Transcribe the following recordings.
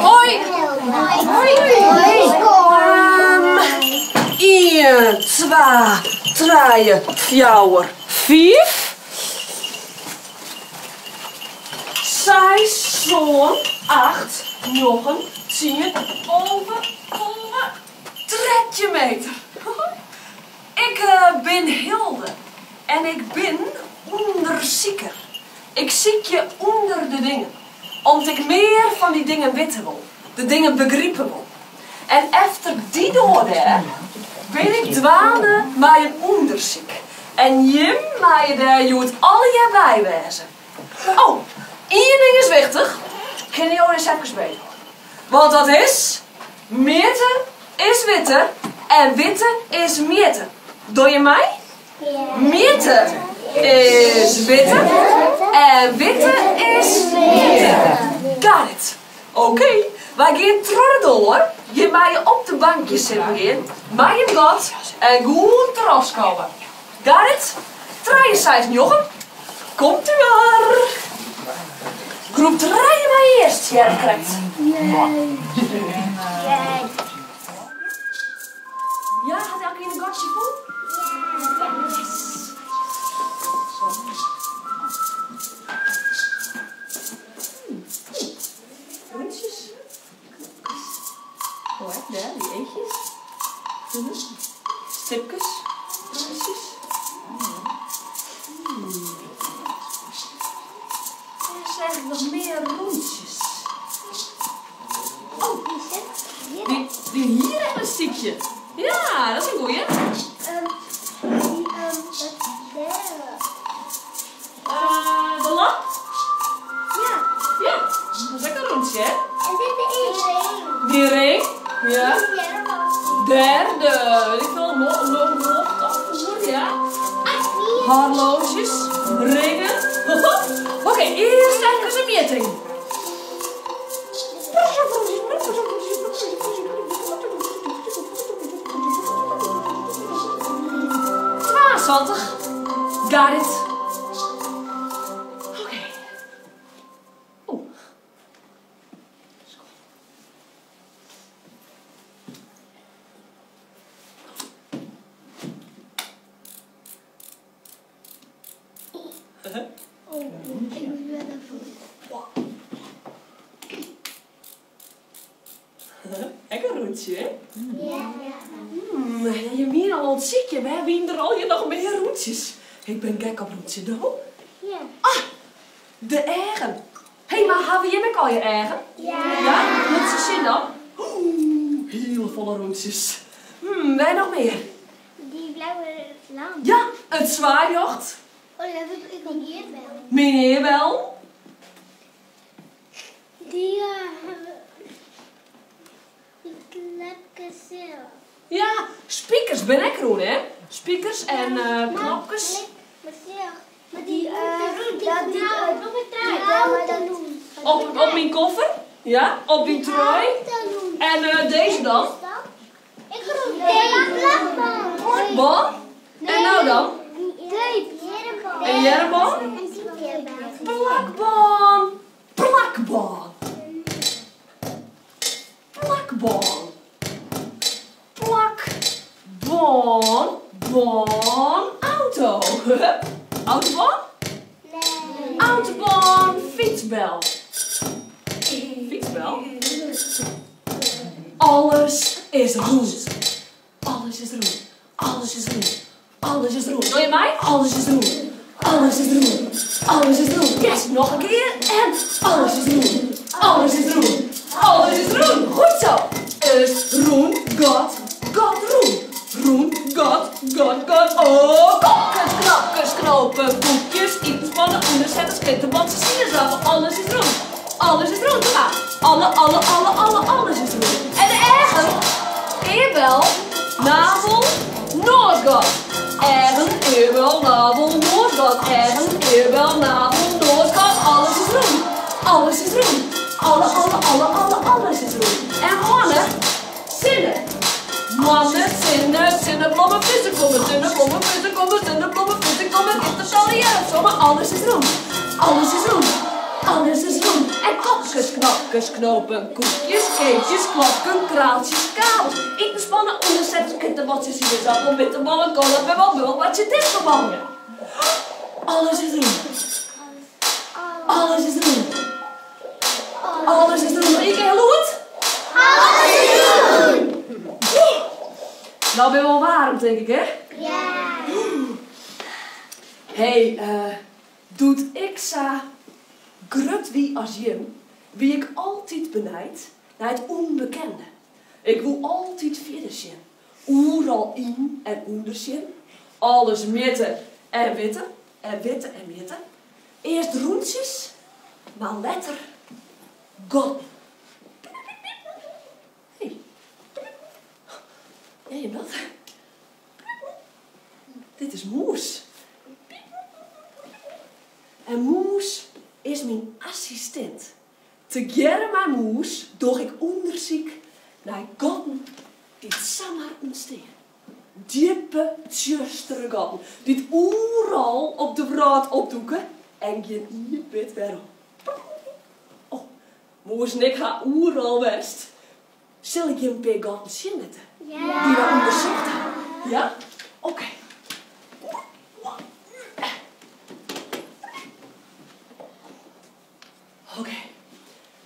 Hoi! Hoi! 1, 2, 3, 4, 5. 6, 7, 8, 9, 10, over 30 meter. Ik ben Hilde en ik ben onderzoeker. Ik ziek je onder de dingen, omdat ik meer van die dingen weten wil, de dingen begrijpen wil. En efter die doorder ben ik dwaande met een onderzoek. En Jim mag je daar je het alle jaar bijwijzen. Oh, één ding is wichtig. Ken je eens even beter? Want dat is, meter is witte en witte is meter. Doe je mij? Ja. Meter is witte en witte is meter. Got it. Oké, wij gaan terug door. Je mag je op de bankje zitten gaan, mag je dat en goed terugkomen. Got it? 63 Jochen. Komt u maar. Groep 3 maar eerst, ja, correct. Ja, gaat elke in een gastje vol? Rundjes. Oh, hè, daar, die eetjes. Stipjes. Rundjes. Er zijn nog meer rondjes. Oh, die hier hebben een stiekje. Ja, dat is een goeie. De lamp? Ja. Ja, dat is ook een rondje, hè? En dit is de ring. Die ring? Ja. Derde, weet ik veel, nog, afvoer, ja. Horloges, ringen. Oké, eerst even een meting. Got it. Oké. Oeh. Oh, ik moet wel even. Lekker roetje, hè? Ja. Je meer al ontziek je, we hebben hier al je nog meer roetjes. Ik ben gek op roetje, nou. Ja. Ah, de eigen. Hé, maar hebben jij ook al je eigen? Ja. Ja? Moet ze zien dan? Oeh, heel volle roetjes. Wij nog meer? Die blauwe lamp. Ja, een zwaaijocht. Oh, dat heb ik meneer wel. Meneer wel. Die knapjes zelf. Ja, speakers ben ik groen, hè? Speakers en knopjes. Maar die Op mijn koffer. Ja, op die trui. En deze dan? Ik groen. Nee, Bon. En nou dan? Een jerrebon. Plakbon. Plakbon. Plakbon. Plakbon. Bon. Auto. Autobon? Nee. Autobon. Fietsbel. Fietsbel? Alles is roet. Alles is roet. Alles is roet. Alles is roet. Wil je mij? Alles is roet. Alles is roet. Alles is roet. Yes, nog een keer. En alles is roet. Alles is roet. Alles is roet. Goed zo. Is roen, God, roen. Roen, God. Oh, kokkers, knakkers, knopen, boekjes, iets van de onderzetters, kittenbandsen, sinaasappel. Alles is roen. Alles is roen. Ja. Alles is roen. En de eigen, eerbel, navel, Noordgat. Eigen, eerbel, navel, Noordgat. Eigen, eerbel, navel, Noordgat. Alles is roen. Alles is roen. Alles is roen. En mannen, zinnen. Mannen, zinnen, blommen, vissen komen, zinnen, blommen, vissen komen, zinnen, blommen, vissen komen. Dit is al die zomaar alles is roem. Alles is roem. Alles is roem. En kopjes, knopjes, knopen, koekjes, keetjes, klokken, kraaltjes, kabels. Inspannen, onderzetters, kinderwatjes, sinaasappel, bitterballen, cola, bubbel, wat je dit gewoon. Alles is roem. Alles is roem. Alles is roem. Ik heel goed. Alles is roem. Nou ben je wel warm, denk ik, hè? Ja. Hey, doet ik sa grut wie als Jim, wie ik altijd benijd naar het onbekende. Ik wil altijd verder zien. Oeral in en onder zien. Alles mitten en witte. En witte en witte. Eerst roentjes, maar letter God. Hey. Ken je dat? Dit is Moes. En Moes is mijn assistent. Together met Moes doe ik onderzoek naar goden die samen ontstaan. Diepe, tjustere goden. Die overal op de wereld opdoeken en geen je bit waarom. Oh, Moes en ik gaan overal west. Zal ik je een paar goden zien met die we onderzocht hebben? Ja? Oké. Oké.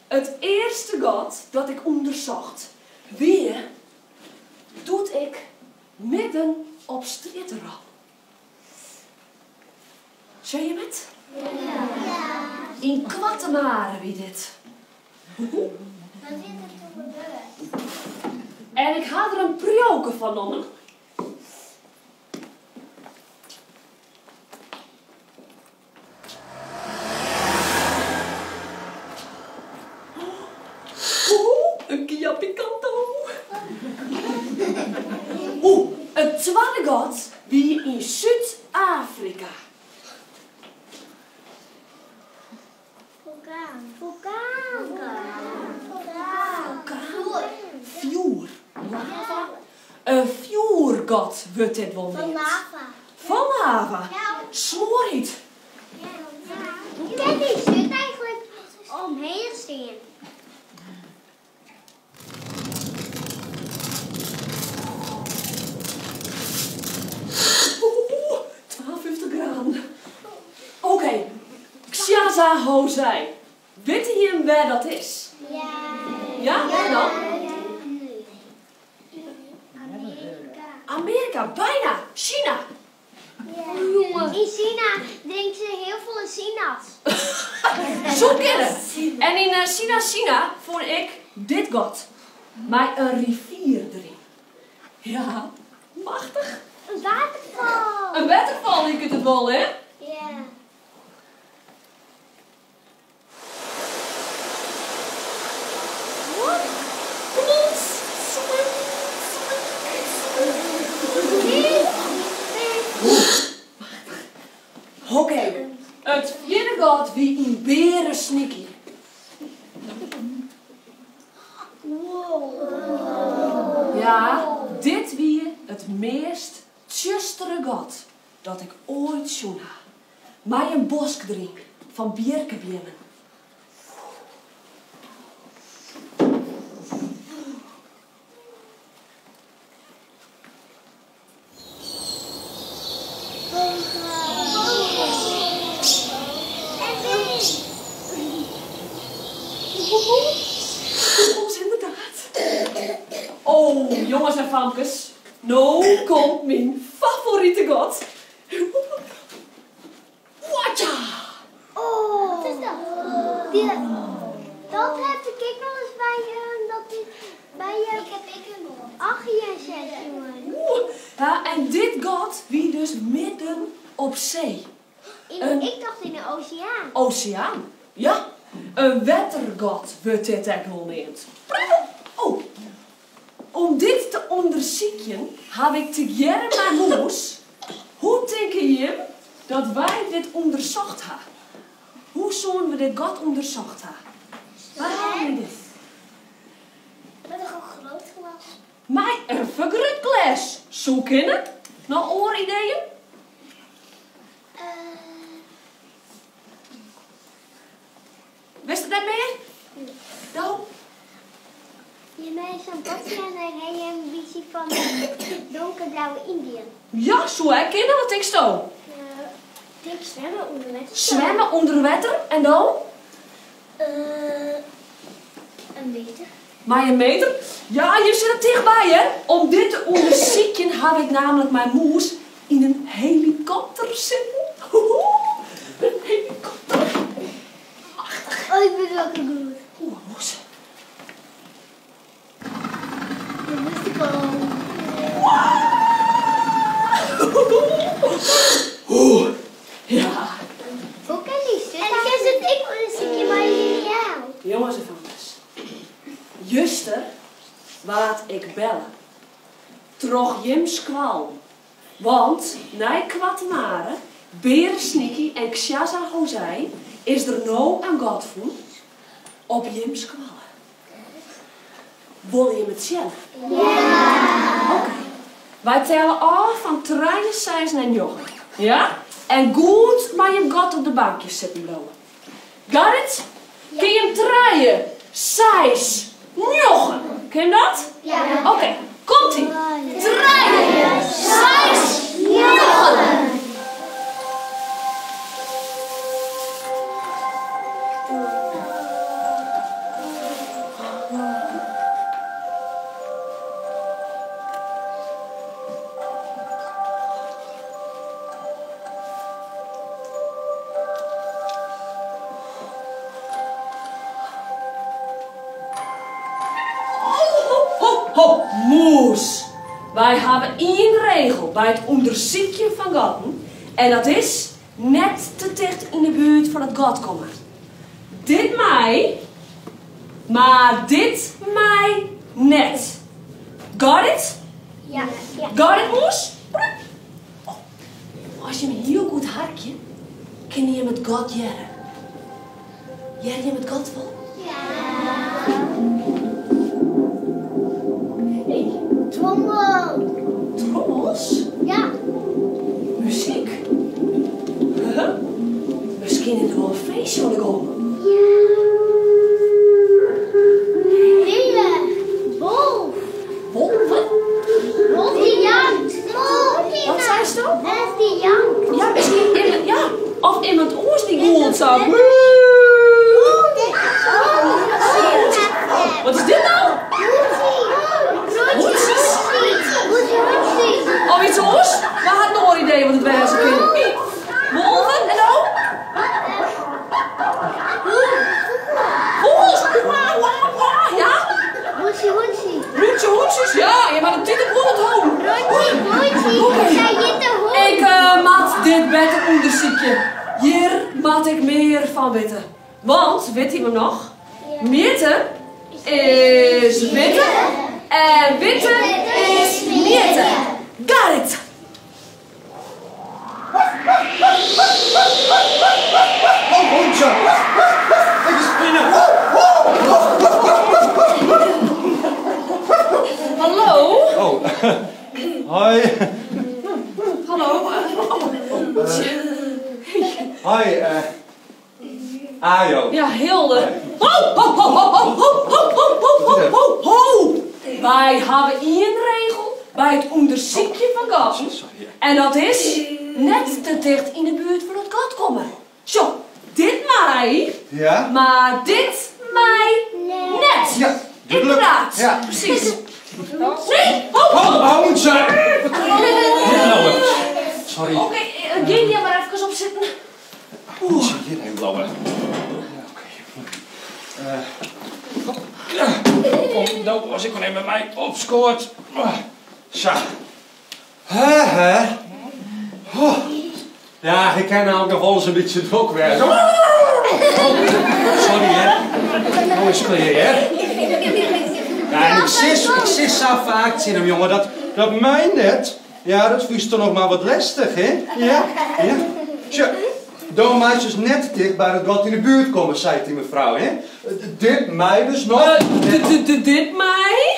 Het eerste god dat ik onderzocht, weer doet ik midden op Strieterap. Zie je het? Ja. In Kwattemaren wie dit. Wat is er toen gebeurd? En ik ga er een prioken van noemen. Een Kia Picanto. Het tweede god wie in Zuid-Afrika. Vulkaan. Vuur. Lava. Een vuurgod wordt dit wel Van niet. lava. Van lava. Ja. Smoorheid. Ik heb die zit eigenlijk omheen staan. Oeh, 1250 graden. Oké. Xaza Hosei. Weet je waar dat is? Ja. Ja? Waar dan? Amerika. Amerika. Bijna. China. Ja. In China drinken ze heel veel sinaas. Zo kennen. En in China vond ik dit god. Maar een rivier erin. Ja, machtig. Een waterval. Een waterval, ik het wel, hè? Ja. Oké, het vierde god wie een beren sneaky. Ja, dit wie het meest tjustere god dat ik ooit zoen heb. Mij een bosk drink van bierkenbinnen. Vogels inderdaad. Oh, jongens en famkes. Nou komt mijn favoriete god. Watja! Wat is dat? Dat heb ik nog eens bij je Achie gezet, jongen. Ja, en dit god wie dus midden op zee. Ik dacht in de oceaan. Oceaan. Ja, een watergod wordt dit ook wel genoemd. Oh, om dit te onderzoeken heb ik together met Moes. Hoe denk je dat wij dit onderzocht hebben? Hoe zullen we dit god onderzocht hebben? Waar hebben we dit? Met een groot glas. Maar een vergrootglas. Zo kennen? Nog oorideeën? en dan rij je een beetje van de donkerblauwe Indië. Ja, zo hè, kinderen, wat ik zo. Ik zwemmen onder water. Zwemmen onder water en dan? Een meter. Maar een meter? Ja, je zit er dichtbij hè. Om dit te onderzoeken heb ik namelijk mijn moes in een helikopter zitten. Een helikopter. Machtig. Oh, ik ben wel goed. Oeh, moes. Dat wist ik al. Oeh. Ja. Hoe kan die zitten? En jij zit ik een stukje maar in jou. Jongens en vrouwtjes. Juster, wat ik bellen. Trog Jims kwal. Want, na Kwatemare, Beresniki en Xaza Hozij is er nou aan Godvoet op Jims kwallen. Wil je het zelf? Ja. Oké. Wij tellen af van 3, 6 naar 9. Ja? En goed maar je God op de bankjes zitten blowen. Got it? Kun je hem draaien? 6, 9. Ken je dat? Ja. Oké, komt-ie. Draaien. 6, 9. Ho, moes. Wij hebben één regel bij het onderzoeken van gaten. En dat is net te dicht in de buurt van het gat komen. Dit mij, maar dit mij net. Got it? Ja. Got it, moes? Oh. Als je hem heel goed harkje, kun je hem het gat jaren. Jij je hem het gat vol? Trommel. Trommels? Ja. Muziek? Huh? Misschien is er wel een feestje aan de gang. Hele. Wolf. Wolven? Wolf die jankt. Wat zei ze dan? Dat is die jankt. Ja, misschien iemand, ja. Of iemand oors die goelt zou. Wat is dit nou? Oh, iets oors? We hadden nog een idee wat het was. Wolven en dan? Vogels? Ja? Roetje, hoentjes? Ja, je maakt een titel voor het hoofd. Ik maak dit beter onderzoeken. Hier maak ik meer van weten. Want, weet je me nog? Meten is witte en witte is meten. Got it! Oh, hondje! Kijk eens binnen! Hallo? Oh, hoi. Hallo? Hoi, Ajo. Ja, Hilde. Ho, ho, ho, ho, ho, ho, ho, ho, ho, ho. Wij hebben één regel bij het onderzoeken van gas. En dat is net te dicht in de buurt van het gat komen. Zo, dit mij, Ja? maar dit mij net. Ja, inderdaad. Ja. Precies. Nee, ho, ho. Oh, hondje! Nou, sorry. Oké, ging jij maar even op zitten. Hondje, hierheen blauwen. Kom, nou, als ik maar even mij opscoort. Zo. Hè? Oh. Ja, ik ken nou nog wel eens een beetje druk werden. Oh, sorry, hè. Nou eens clear, hè. Ja, en ik zit zo vaak zien hem, jongen, dat mij net. Ja, dat vies toch nog maar wat lastig, hè? Ja. Tja, dan moet dus net dicht bij het gat in de buurt komen, zei die mevrouw, hè? Dit mij dus nog. Dit mij,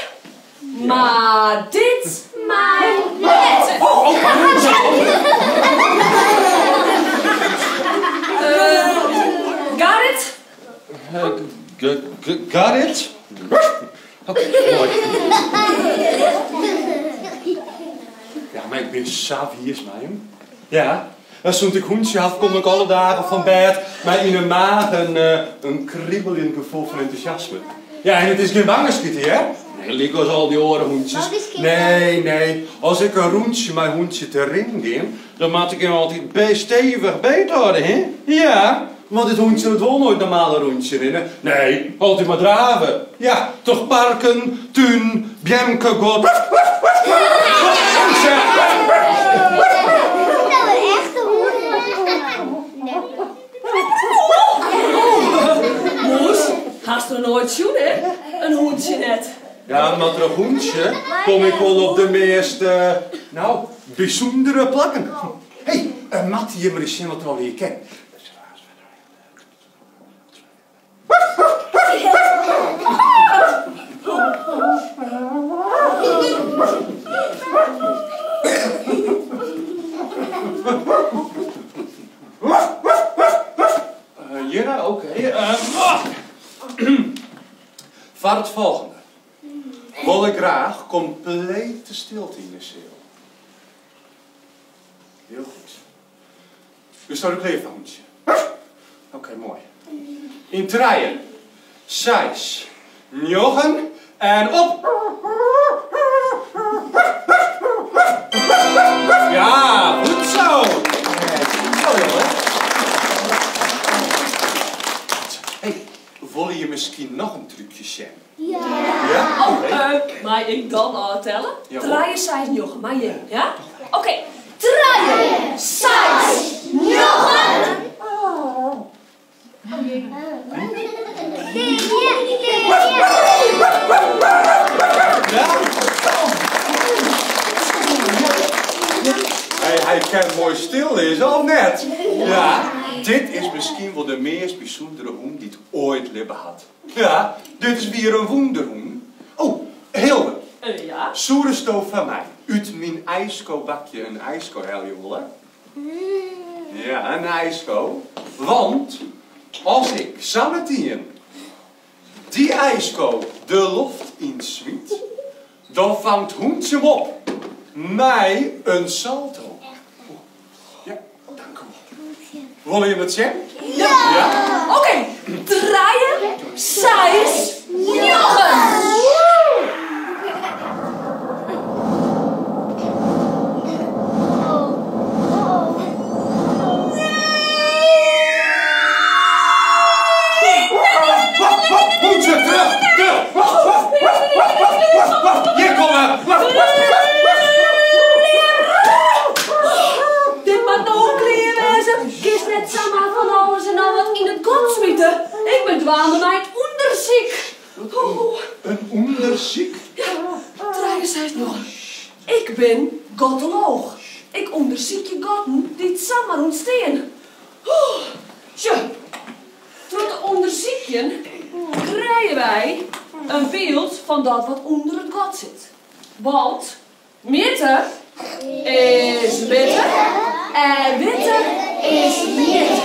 maar dit mij net. Got it? Got it? Oké, mooi. Ja, maar ik ben savies, man. Ja. Als zo'n hoentje had, kom ik alle dagen van bed, maar in een maag een kriebelend gevoel van enthousiasme. Ja, en het is geen bangenskieten, hè? Nee, lik als al die orenhoentjes. Nee. Als ik een roentje mijn hoentje te ring neem, dan moet ik hem altijd stevig beethouden, hè? Ja, want dit hoentje het wil nooit normale roentje rennen. Nee, altijd maar draven. Ja, toch parken, tuin, Biemke, god. Moes, haast er nooit zoen, hè? Een hoentje net. Ja, met een hoentje kom ik wel op de meest, bijzondere plakken. Hé, Matt, je maar eens zien wat er al hier kent. Ja, oké. Voor het volgende wil ik graag complete stilte in de cel. Heel goed. Dus zou ik leven, hoentje. Oké, mooi. In draaien. 6, 9 en op. Ja, goed zo. Zo, jongen. Hey, wil je misschien nog een trucje zien? Ja. Ja? Maar ik dan al tellen? Ja, Draaien, 6, 9, maar je, ja? Oké, draaien, 6, 9. Hij kan mooi stil lezen, of net? Ja, dit is misschien wel de meest bijzondere hoen die het ooit libben had. Ja, dit is weer een wonderhoen. Oh, Hilde. Ja? Soerenstoof van mij. Uit mijn ijsko bakje een ijsko, Heljolle. Ja, een ijsko. Want als ik zometeen die ijsko de lucht insmiet, dan vangt hoentje hem op. Mij een salto. Ja, dank u. Wil je het zien? Ja. Oké, draaien, 6, 9. Hoentje, terug! Hier komen! Dit mag nou ook kleer wezen. Kies net samen van alles en al wat in het kot smieten. Ik ben dwaande mij onderziek. Een onderziek? Ja, draaien, 6, 9. Ik ben godoloog. Ik onderziek je goden die het samen ontstaan. Tja, door te onderzieken krijgen wij een beeld van dat wat onder het god zit. Want midden is witte en witte is witte.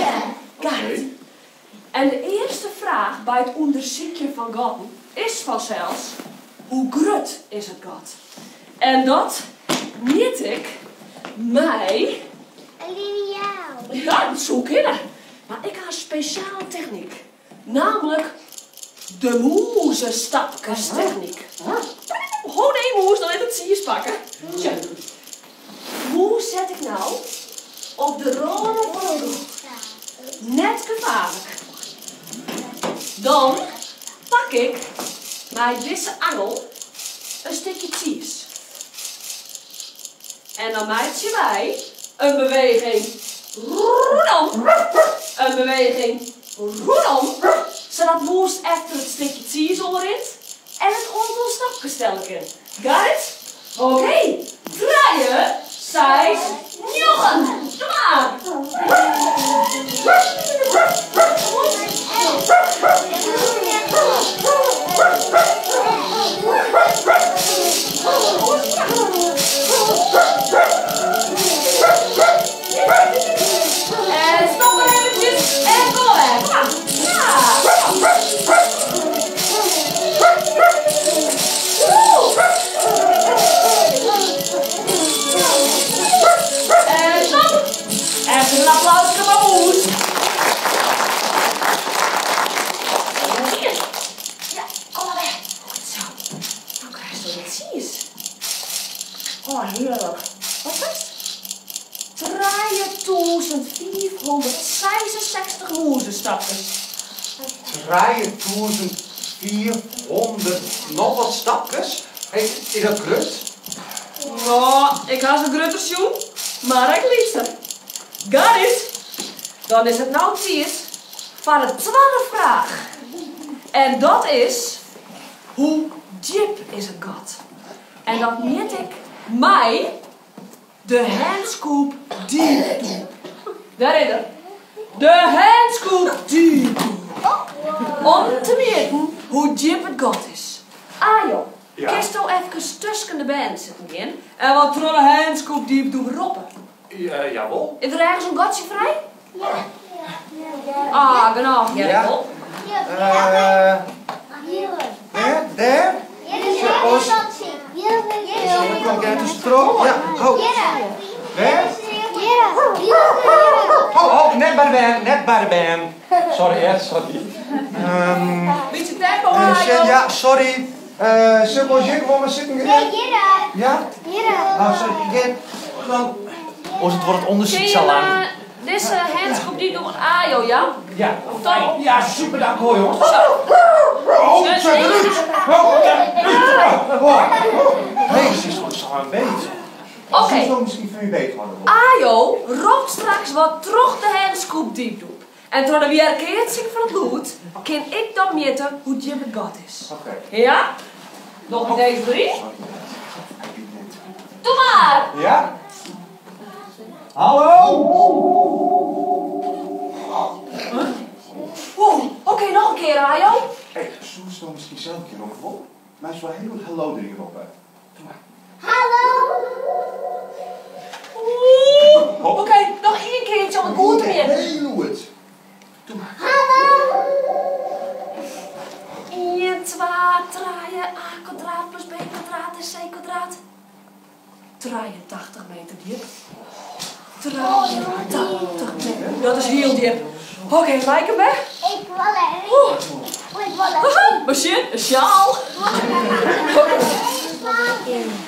Kijk. En de eerste vraag bij het onderzoeken van God is vanzelfs, hoe groot is het God? En dat niet ik mij... Een lineaal. Ja, dat zou kunnen. Maar ik heb een speciale techniek. Namelijk de moezenstapkestechniek. Gewoon één moes, dan even het zie je pakken. Tja. Hoe zet ik nou op de rode van het God? Net gevaarlijk. Dan pak ik bij deze angel een stukje cheese. En dan maak wij een beweging roedam. Een beweging roedam. Zodat moes efter het stukje cheese onderin en het ontel stapgestelken. Got it? Oké. Draaien. 6, 9. Kom maar. En stop maar eventjes en kom weg. Kom maar. Ja. 366 moezenstapjes. 3400 nog wat stapjes? Hey, is dat rust? Nou, ik had een grote schoen, maar ik liefste. Gaat is. Dan is het nou tijd van de tweede vraag. En dat is, hoe diep is het gat? En dat meet ik mij de handscoop diep doe. Daar is het. De handscoop diep doe. Om te weten hoe diep het gat is. Ah joh, Ja. kist nou even tussen de band zitten in en wat voor een handscoop diep doen roppen. Jawel. Is er ergens een gatje vrij? Ah, genau. Ja, Ja. klopt. Daar? Dan kan ik even stroom. Ja, oh. Daar? Oh, net bij de band. Sorry, hè, sorry. Beetje tempo, Hajo. Ja, sorry. Zullen we gewoon maar zitten? Ja? Nou, sorry. Dan... het wordt het onderzoek zo lang. Deze handscoop die doen Ajo, ja? Ja. Top. Ja, super, dank hoor, jongens. Zo. Oh, zet eruit! Jezus, wat zou een beetje. Oké. Zo misschien veel beter worden. Ajo roept straks wat terug de handscoop diep doet. En toen er weer een keertje van het bloed, kan ik dan meten hoe diep het gat is. Oké. Ja? Nog deze drie? Doe maar! Ja? Hallo? Wow, oké, nog een keer, Ajo. Hé, soms dan misschien zelf een keer nog op. Maar is wel heel goed hallo erin op. Doe maar. Oké, nog één keertje om het goed te meten. Heel goed. Doe maar. 1, 2, 3, a kwadraat plus b kwadraat is c kwadraat. 83 meter diep. 83 meter. Dat is heel diep. Oké, Maaike, weg. Machine, een sjaal. We gaan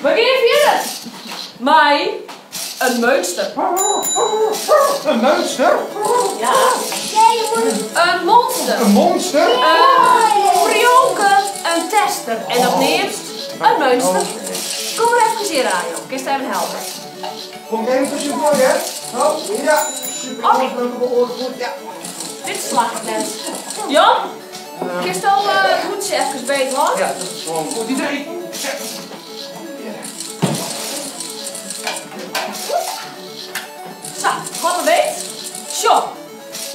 verder. Mij, een monster. Een monster? Ja. Een monster. Een monster? Een frioke, een tester. En op neemst, een monster. Kom maar even hier, Ajo. Kist even helpen. Kom ik even tussen voor je? Oh, ja. Super. Goed, ja. Dit slaagt net. Jan? Kist al het hoedje even beter, hoor? Ja, dat is gewoon een goed idee. Zo, wat we weet. Zo.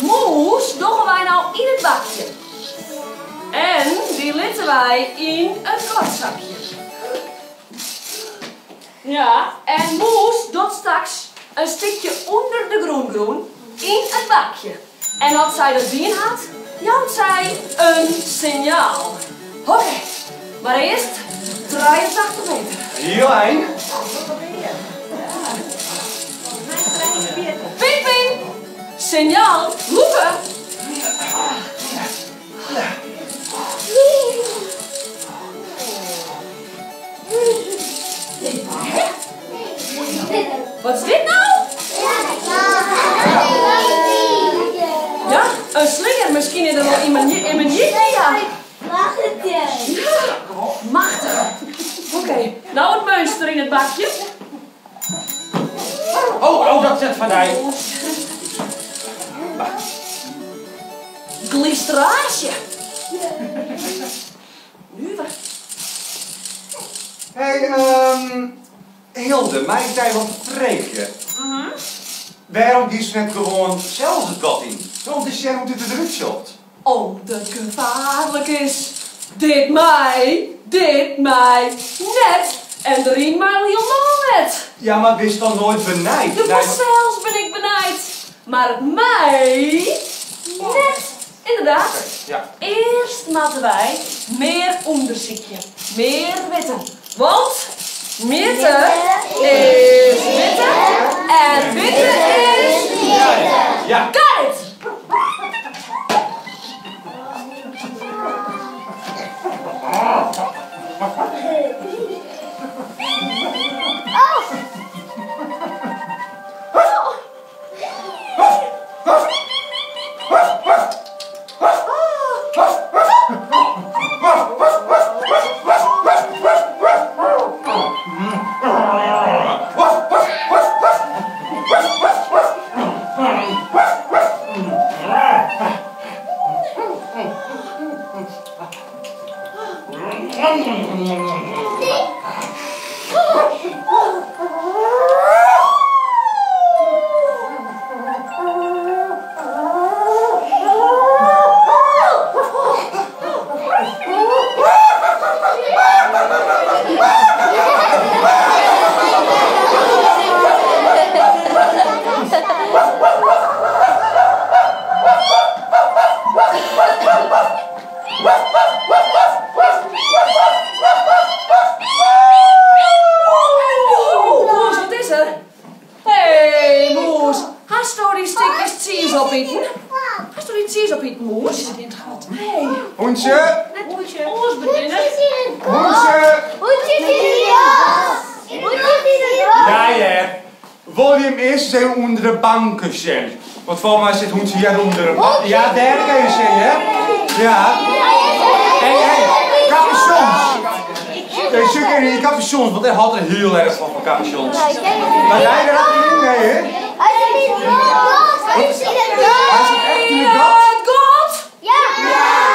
Moes doen wij nou in het bakje. En die litten wij in een kortzakje. Ja, en Moes doet straks een stukje onder de groen in het bakje. En als zij dat zien had, jankt zij een signaal. Oké, maar eerst 83 meter. Heel eind. Ping, ping! Signaal, roepen! Wat is dit nou? Ja, een slinger. Misschien is er wel iemand in mijn jit. Ja. Machtig. Oké, nou het monster in het bakje. Oh, dat zet van mij. Glisterage. Nu wat? Hé, Hilde, mij zei wat spreken. Waarom kies je net gewoon zelf het gat in? Want is jij hoe dit eruit zult? Oh, dat gevaarlijk is. Dit mij net. En 3 mijl helemaal net. Ja, maar wist dan nooit benijd? De zelfs ben ik benijd. Maar het mij net. Inderdaad. Ja. Eerst moeten wij meer onderzoekje. Meer weten. Want witte is witte. En witte is witte. Ja. Kijk! eten? Als er iets is op eten, moes. Hé. Hoentje. Hoentje. Ons beginnen. Hoentje. Hoentje is in de gat. Ja. William is zijn onder de banken zijn. Want voor mij zit Hoentje hier onder de bank. Ja, daar kan je zijn, hè? Ja. Hé, capuchons. Nee, zeker niet capuchons, want hij had er heel erg van capuchons. Maar jij er ook niet mee, hè? Hij zit in het gat. Hij zit in het gat. Hij zit echt in de gat. Het gat. Ja.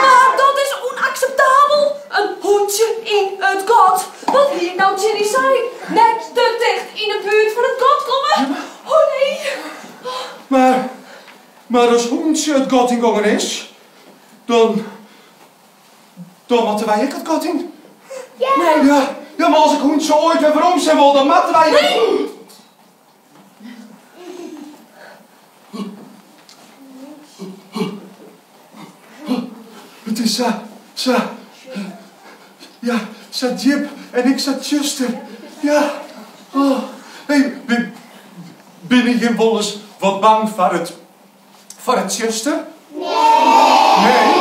Maar dat is onacceptabel. Een hoentje in het gat. Wat hier nou Jenny zei. Net te dicht in de buurt van het gat komen. Oh nee. Maar als Hoentje het gat ingegangen is, dan moeten wij ook het gat in. Ja. Ja, maar als ik Hoentje ooit weer waarom zijn wil, dan moeten wij... Nee. Het is Jip en ik Tjuster. Ja. Oh. Hey, ben je wel eens wat bang voor het Tjuster? Nee.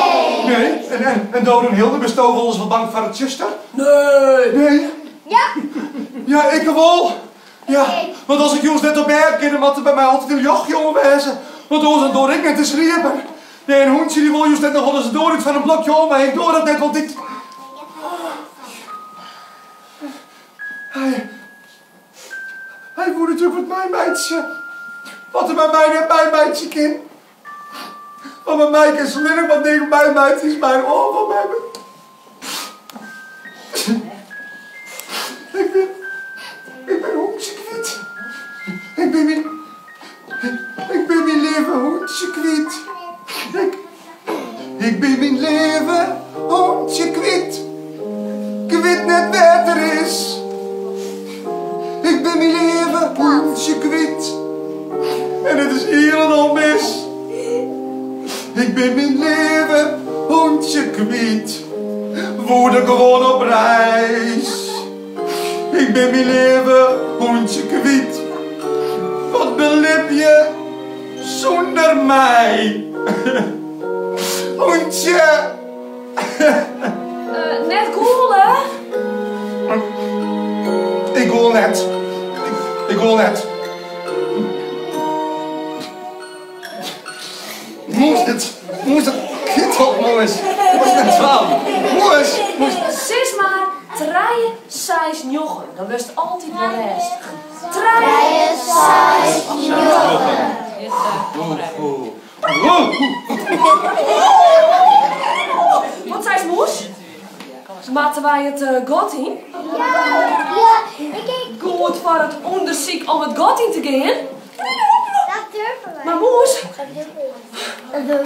En Dood en Hilde, ben je wel eens wat bang voor het Tjuster? Nee. Ja, ik wel. Ja, want als ik jongens net op heb, dan moet er bij mij altijd een jachtjongen wezen. Want anders door ik net te schreeuwen. Nee, een hoentje die wil juist net nog wel eens door van een blokje om, maar ik doe dat net, want ik... Hij wordt natuurlijk met mijn meidje. Wat er bij mij net mijn meidje kind. Want bij mij is slim, wat denk mijn meidje is mijn oor van mij. Ik ben hoentje kwijt. Ik ben mijn leven hoentje kwijt. Ik ben mijn leven hoentje kwijt. Ik weet net waar er is. Ik ben mijn leven hoentje kwijt. En het is hier en al mis. Ik ben mijn leven hoentje kwijt. Woede gewoon op reis. Ik ben mijn leven hoentje kwijt. Wat belip je zonder mij? Hoentje! Net googelen. Ik hoor net. Moest het kind op, moes. Moest het wel. Moes. Zes maar, treien, zijs, njochen. Dan wist altijd de rest. Treien, zijs, njochen. Wat zei moes? Maten wij het gat in? Ja, ik Goed voor het onderzoek om het gat in te gaan. dat durven wij. Maar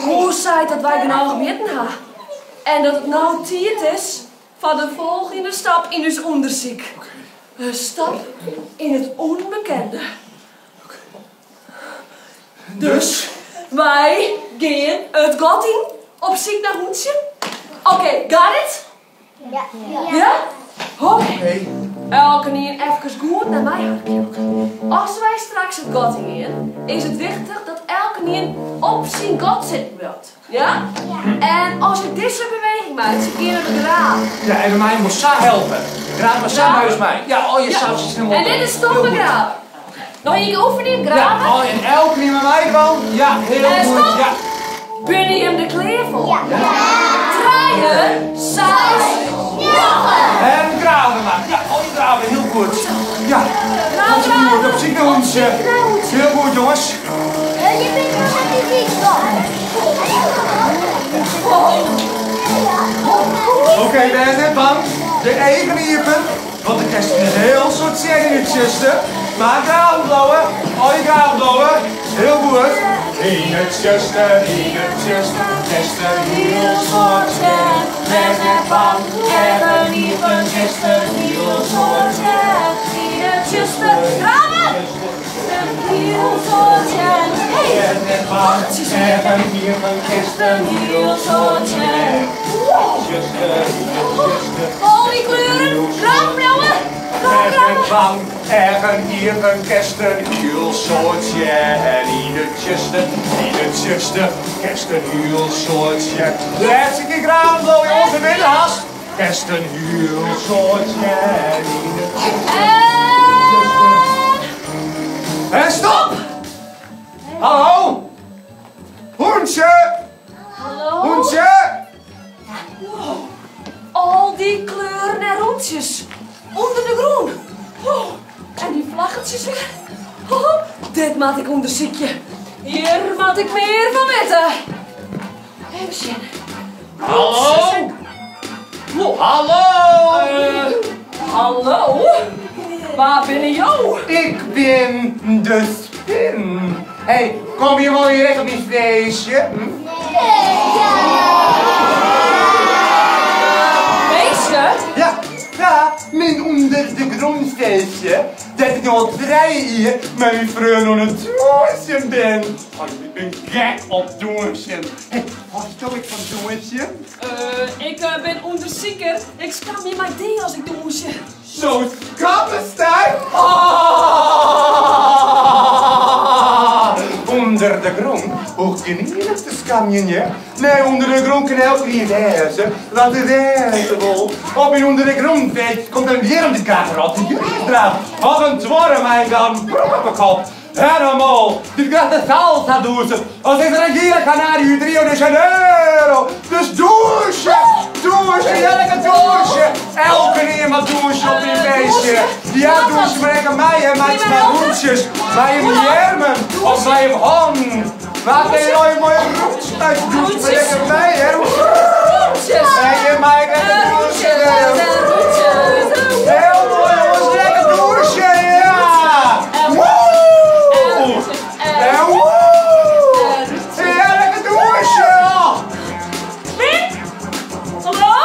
moes zei dat wij nou geweten hebben. En dat het nou tijd is van de volgende stap in ons onderzoek. Een stap in het onbekende. Dus wij gaan het gat in op zoek naar hoentje. Oké, got it? Ja? Oké. Elke keer even goed naar mij aankijken. Als wij straks het gat in gaan, is het wichtig dat elke keer op zijn gat zitten wilt. Ja? En als je deze beweging maakt, ze keren we graven. Ja, en mij moet Sa helpen. Graaf maar Sa huis mij. Ja, al je sausjes helemaal. En dit is toch begraven. Nog een oefening Ja, graven. al en elke keer met mij gewoon. Ja, heel goed. Stop. Ja. Ben je hem de kleer voor? Ja. Draaien, saus, njochen. En graven maar. Ja, al je graven, heel goed. Ja, dat is Graven. goed. Op zich een hoentje. Heel goed, jongens. Je bent nog net niet Oké, ben je net bang? De eigen hierpen. Want de kerst is een heel soort zeggen in het zuster. Maar graven blauwen. Al je graven blauwen. Heel goed. In het zuster, zuster, heel soort zeggen. Ben net bang? Eigen hierpen, zuster, heel soort zeggen. In het zuster, graven. Heel soort zeggen. Ben net bang? Eigen hierpen, zuster, heel soort zeggen. Zuster. Al die kleuren, graven blauwen. een kwam ergens hier een kerstenhuilsoortje. En iedertjuste kerstenhuilsoortje. Let's ik raam, blow je onze binnenhast. Kerstenhuilsoortje. En stop! Hallo? Hoentje! Hallo? Hoentje! Wow. Al die kleuren en rondjes. Onder de groen. Oh. En die vlaggetjes weer. Oh. Dit maak ik onderzoekje. Hier maak ik meer van weten. Even zien. Hallo? Wow. Hallo? Hallo? Waar ben jou? Ik ben de spin. Hey, kom je wel hier op die feestje? Feestje? Ja, mijn onder de grond feestje. Dat ik al 3 uur met mijn vriend aan het douchen ben. Oh, ik ben gek op douchen. Hey, wat doe ik van douchen? Ik ben onderzoeker. Ik skam je mijn ding als ik douche. Zo skammenstijl. Onder de grond, hoe knierig te skammen je? Nee, onder de grond kan elke niet wijzen. Laat het wijzen wel. Op in onder de grond feest komt een weer om de kamer op de jurkstraat. Wat een twarre mijn dan prop op mijn kop. Helemaal, dit krijgt de salsa douchen. Als ik er een gele kanarie uit Rio de Janeiro. Dus douchen, elke douchen. Elke iemand douchen op die feestje. Ja, douchen brengen mij en mijn hoentjes. Bij je jermen of bij je hand. Laat je nooit mooie roetjes uit douchen brengen mij, hè. En je mij lekker douchen. Heel mooi jongens, lekker douchen, ja. En woe! Heerlijke douche! Hallo?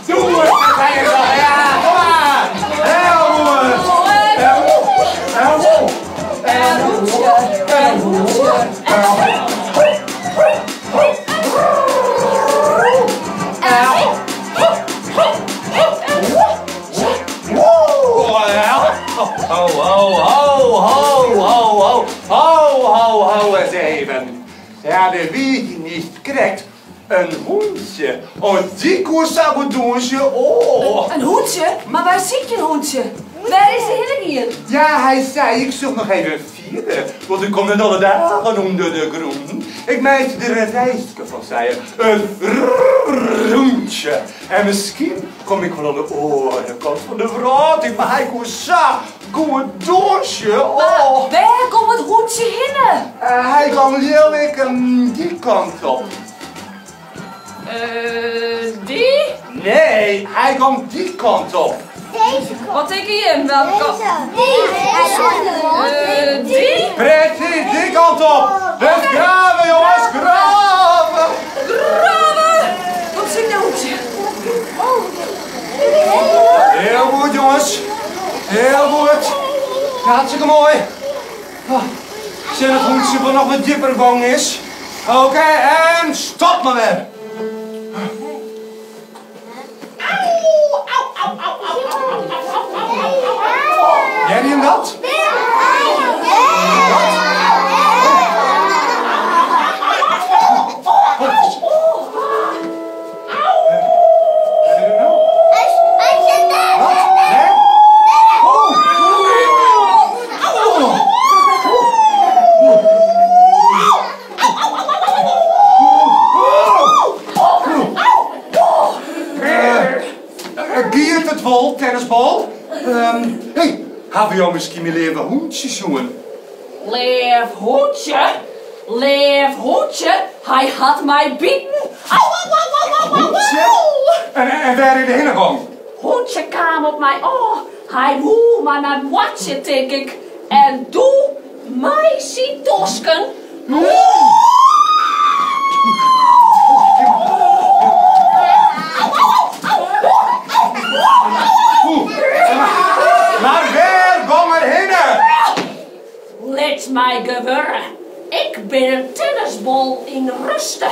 Doe het! Ja, kom maar! Heel goed! En woe! Ho, eens even. Ja, de wie je niet krijgt, een hoentje. Oh, die koers zou goed douchen. Oh. Een hoentje? Maar waar zit je hoentje? Waar is de hier? Ja, hij zei, ik zoek nog even vieren. Want ik kom net alle dagen onder de grond. Ik meid er een rijstje van zei. Een hoentje. En misschien kom ik wel aan de orenkant van de vrouw. Maar hij koers zo goed douchen. Oh. Waar komt het hoentje heen? Hij kwam heel ik die kant op. Die? Nee, hij komt die kant op. Deze kant. Wat denk je in? Welke kant? Die? Precies, die kant op. Dus graven jongens, graven. Graven! Wat zit dat hoentje? Heel goed jongens. Heel goed. Hartstikke mooi. Zijn het hoentje wel nog wat dieper gang is? Oké, en stop maar weer. Jij niet hem dat? Giert het vol, tennisbal? Hey, gaan we jou misschien mijn leven hoentjes jongen? Leef hoentje? Leef hoentje? Hij had mij bieten. Hoentje? En waar in de hinnegang? Hoentje kwam op mij. Oh, hij woe maar naar watje, denk ik. En doe mij zien tosken. Maar waar kom er heen? Let mij gebeuren. Ik ben een tennisbal in rusten.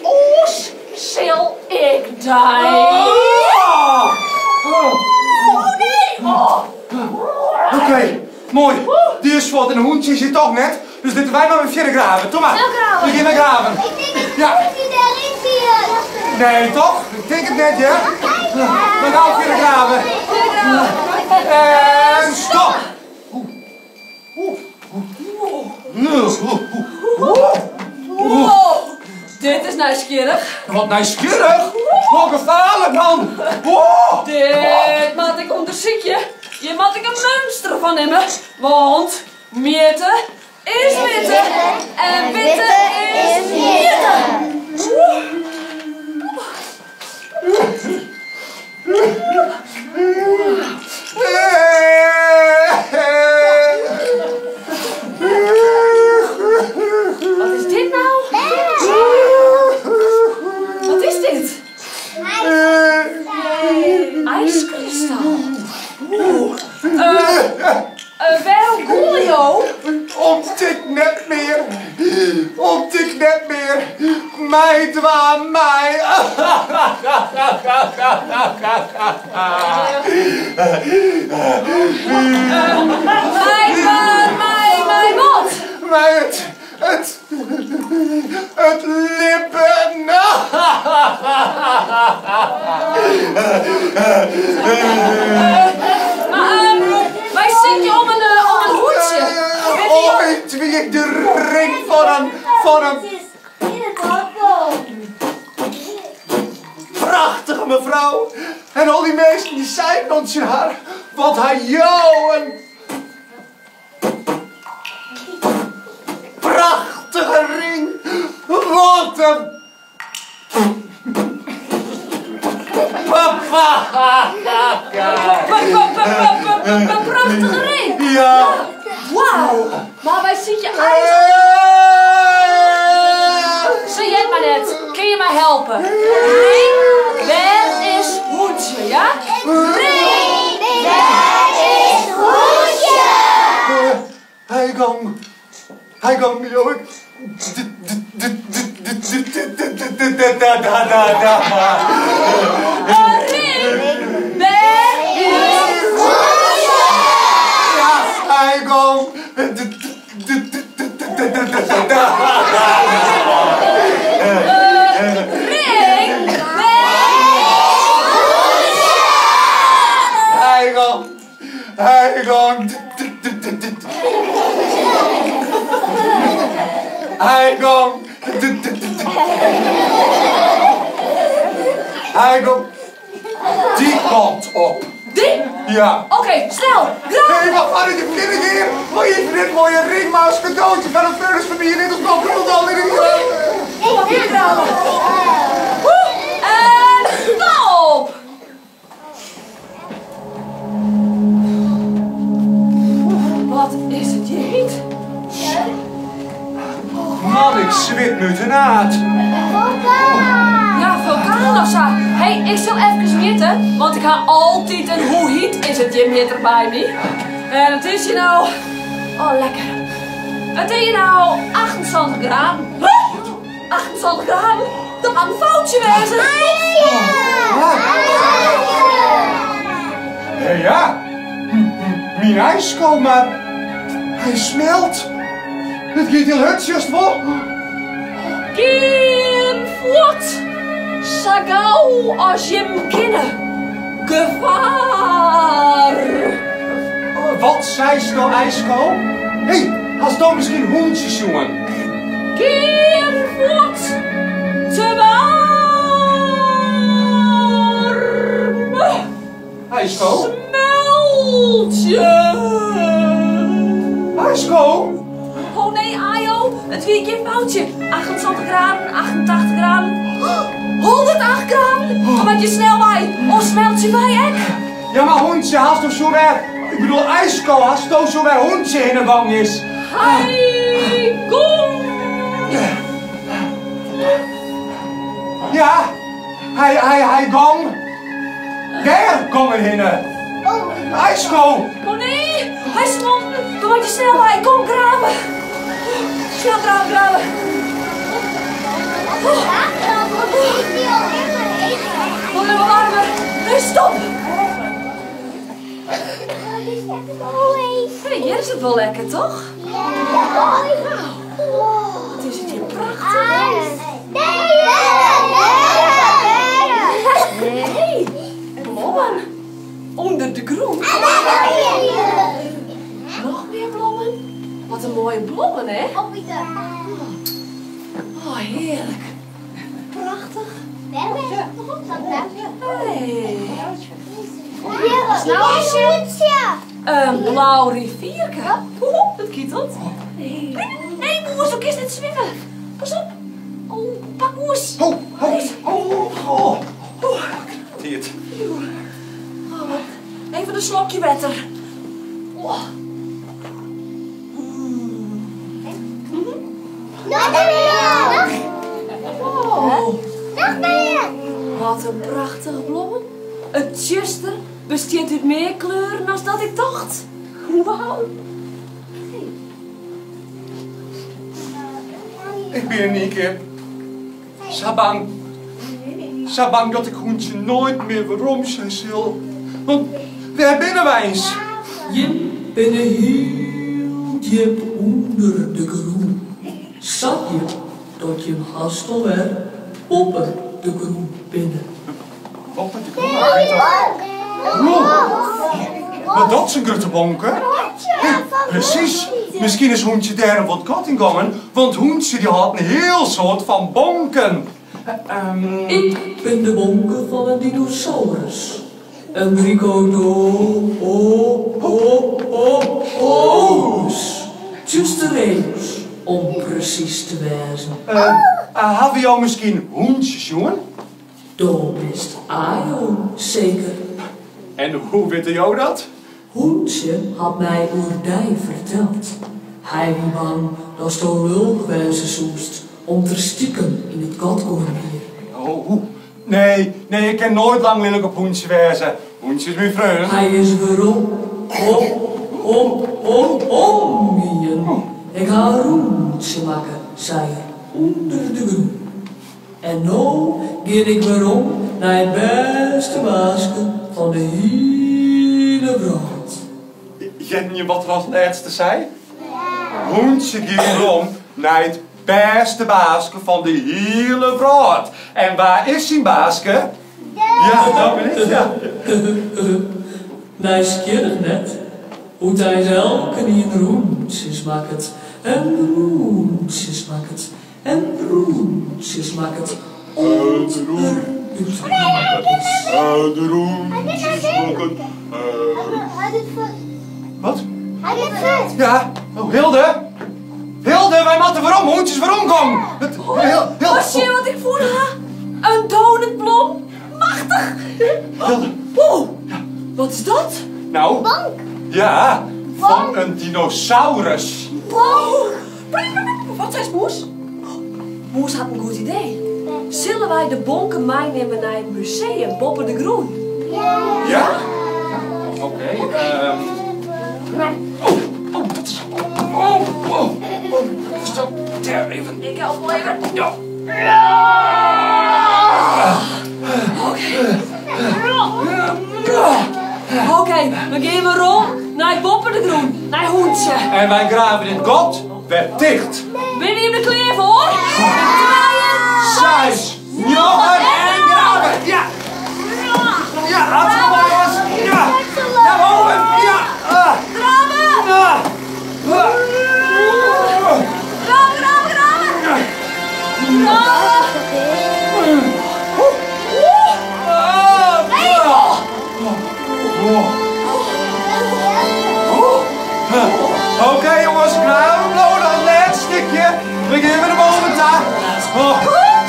Oos zal ik die. Oh, Oh nee! Oh, Oké, mooi. Die is wat en een hoentje is hier toch net. Dus dit wij maar weer verder graven. Kom maar. Snel graven. Begin met graven. Ik denk dat Ja. die erin zie. Nee, toch? Ik denk het net, ja? Dan gaan we verder graven. En stop! Wow, dit is nieuwsgierig. Wat nieuwsgierig! Wat gevaarlijk, man! Wow. Dit moet ik onderzoeken. Je moet ik een monster van nemen. Want mierte is witte. En witte is mierte. Wat is dit nou? Wat is dit? IJskristal. Wel Coolio. Optik net meer. Optik net meer. Mij dwa mij. Mijn wat? Mij het lippen. Wij zitten je om een hoedje. Ooit wie ik de ring van een prachtige mevrouw. En al die mensen die zeiden ons haar. Wat hij jou een prachtige ring. Wat een Een prachtige ring. ja. Wauw. Maar wij zitten je ijs. Zie jij het maar net. Kun je mij helpen? Ring. Waar is hoedje, ja? Ring. Waar is hoedje? Hij gang, joh. Een ring. Waar is hoedje? Ja, hij gang. Ring. Hij gaat die kant op. Die? Ja. Oké, snel. Graag. Hé, wat var ik de vierde keer? Wil je even dit mooie ringmaus cadeautje van een furnace-familie in ons blok komt al in Hier graven. En stop. Wat is het je heet? Man, ik zwit nu ten aard. Ja, vulkaan of zo. Hé, ik zal even zitten, want ik ga altijd een hoe heet is het je meter bij me. En het is je nou... Oh, lekker. Het is je nou 28 graden. Huh? 28 graden? Dat kan een foutje wezen. Ja. Mijn ijskool, maar hij smelt. Het gaat heel hard, juist wel. Geen wat? Sagau als je hem kennen. Gevaar. Wat zei ze nou, ijskool? Hé, als dan misschien hoentjes, jongen. Geen wat? Te warm. Ijskool? Smeltje. Ijskool? Oh nee, Ajo, het weekend foutje. 28 graden, 88 graden, 108 graden. Kom met je snel bij, of smelt je bij, hè? Ja, maar hondje, haast toch zo weer. Ik bedoel, ijskool, haast toch zo weer hondje in de wang is. Hij kom. Ja, hij gang. Daar komen hinnen. Ijskool. Oh nee, hij smolt. Kom met je snel bij, kom graven. Snel graven. Kom even warmer. Nee, stop. Oh, hier is het wel lekker, toch? Ja. Wat is het hier prachtig. Hey, blommen. Onder de grond. Nog meer blommen. Wat een mooie blommen, hè? Oh, heerlijk. Prachtig. Hey. Een blauw rivierke. Dat kietelt. Nee, Moes, ook is net zwemmen. Pas op. Oh, pak Moes. Dit. Even een slokje water. Wat een prachtige bloemen. Het tjuster besteedt uit meer kleuren dan dat ik dacht. Wauw. Ik ben Nieke. Sabang. Sabang dat ik hoentje nooit meer waarom zijn zal. Want waar binnen wij eens? Je bent heel diep onder de groen. Zat je tot je hastel werd op de groen binnen. Wat met de groen? Maar dat zijn grote bonken. Hey, precies. Misschien is hoentje daar wat kat in gangen, want hoentje die had een heel soort van bonken. Ik ben de bonken van een dinosaurus. Een Ricodosaurus. Justereus, om precies te wezen. Hebben we jou misschien hoentjes, jongen? Dat is Ajo, zeker. En hoe weet jou dat? Hoentje had mij oerdij verteld. Hij was bang dat ze lul gewezen zoest om te stikken in het katkorn hier. Oh, nee, ik kan nooit lang lelijk op hoentje wezen. Hoentje is mijn vriend. Hij is weer omgingen. Ik ga een roentje maken, zei hij, onder de groen. En nu ga ik weer om naar het beste masker van de hele wereld. Ken je wat er als laatste zei? Hoentje ging om naar het beste baasje van de hele wereld. En waar is zijn baasje? Ja, dat ben ik, ja. Nieuwsgierig net, hoe hij zelf in roentjes maakt. En roentjes maakt. En roentjes maakt. De roentjes maken. Wat? Ja, oh, Hilde! Hilde, wij moeten waarom? Hoentjes waarom komen? Hilde! Was je wat ik voelde? Een donutblom? Machtig! Hilde! Wow, wat is dat? Nou? Ja, van een dinosaurus. Wow! Wat zei Moes? Moes had een goed idee. Zullen wij de bonken meenemen naar het museum Boppen de Groen? Ja? Oké, Oh, dat is... Oh. Stop, daar even. Ik help wel even. Ja. Oké, we gaan weer rond naar het Boppen de Groen. Naar Hoentje. En wij graven in God werd dicht. Ben je hem er klaar voor? 6, jongen en graven. Ja. Ja, hartstikke mooi jongens. Ja. Ja, boven. Ja. Graven! Ja. Oké jongens, klaar om dat laatste stukje. We geven hem over daar.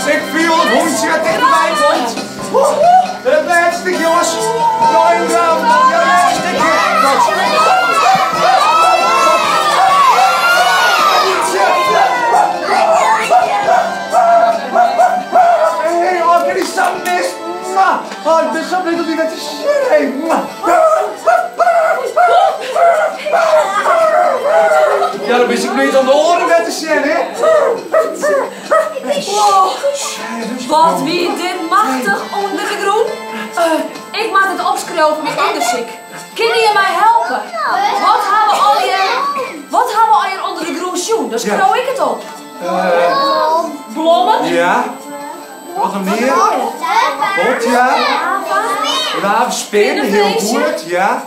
Ik viel het hondje tegen mijn mond. Het laatste stukje jongens. Nog een graaf, nog een laatste stukje. Hey, oh, kijk die sam mis. Oh, ik ben zo blij dat hij met de shit heeft. Ja, dan ben ik niet aan de oren met de shit, hè? Wow, wat wie dit machtig onder de groen. Ik maak het opschrijven met onderzoek. Kunnen je mij helpen? Wat hebben al die Wat hebben we hier onder de groene schoen? Dan scroll ik het op. Blommen. Ja. Wat nog meer? Bot, ja. Lava, spin, heel goed, ja.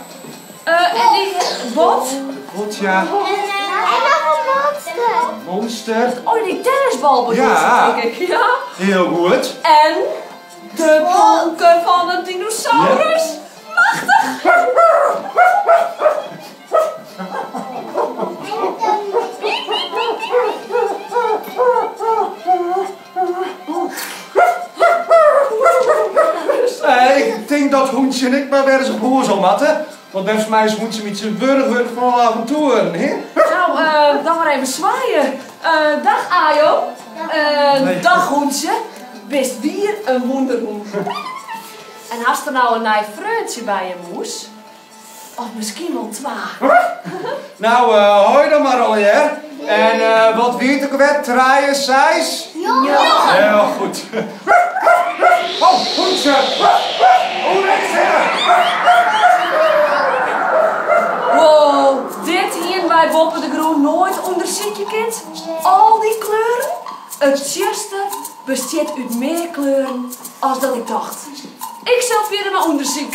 En die bot. Bot, ja. En nog een monster. Monster. Oh, die tennisbal bedoel Ja. denk ik. Ja. Heel goed. En de bonken van een dinosaurus. Machtig. Ik denk dat Hoentje en ik maar weer eens op hoer zal matten. Want best mij is Hoentje met zijn burger van avonturen, hè? Nou, dan maar even zwaaien. Dag Ajo. Dag Hoentje. Best weer een wonderhoen. En hast er nou een nieuw vreutje bij je moes? Of misschien wel twee. Nou, hoi dan maar al, hè? En wat weet ik weer? 3, 6? Ja. Heel goed. Oh, Hoentje! Hoe is het? Wow, dit hier bij Boppen de Groen nooit onderzoek je kind. Al die kleuren. Het tjeste bestaat uit meer kleuren als dat ik dacht. Ik zelf weer naar onderzoek.